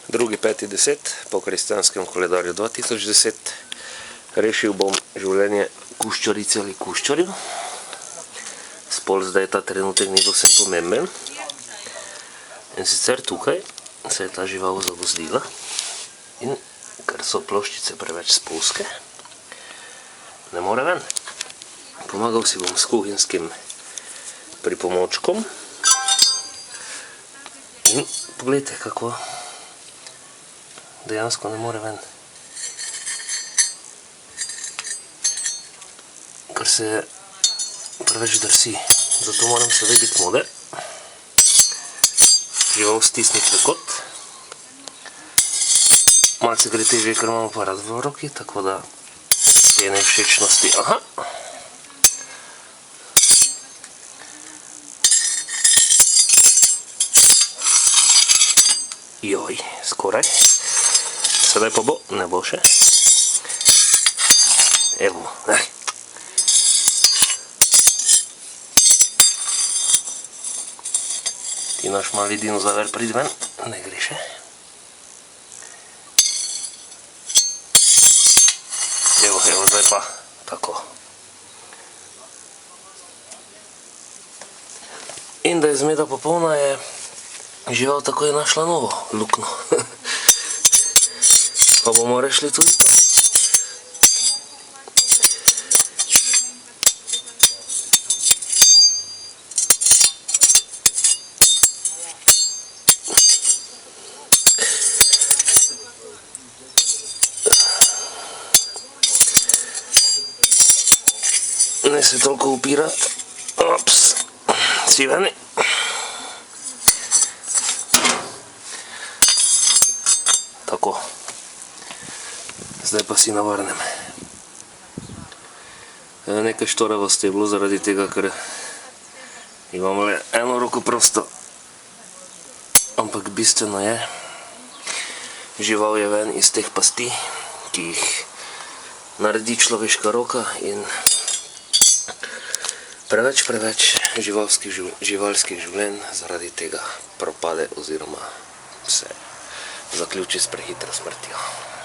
2.5.10 po kristjanskem koledarju 2010. Rešil bom življenje kuščarice ali kuščarju. Spol zdaj ta trenutek ni povsem pomemben. In sicer tukaj se je ta žival zagozdila in ker so ploščice preveč spolzke, ne more ven. Pomagal si bom s kuhinjskim pripomočkom in pogledajte, kako dejansko ne more ven. Ker se preveč drsi, zato moram sedaj biti moder. Žival stisniti v kot. Malce gre težje, ker imam aparat v roki, tako da te nevšečnosti, aha. Joj, skoraj. Sedaj pa bo, ne bo še. Evo, daj. Ti naš mali dinozaver pridi ven, ne gre še. Evo, zdaj pa tako. In da je zmeda popolna, je žival takoj našla novo luknjo. Pa bomo rešili tudi to. Ne se toliko upirati. Ops, si veni. Tako. Zdaj pa si navrnem. Nekaj štoravosti je bilo zaradi tega, ker imam le eno roko prosto. Ampak bistveno je, žival je ven iz teh pasti, ki jih naredi človeška roka in preveč živalskih življenj zaradi tega propade oziroma se zaključi s prehitro smrtjo.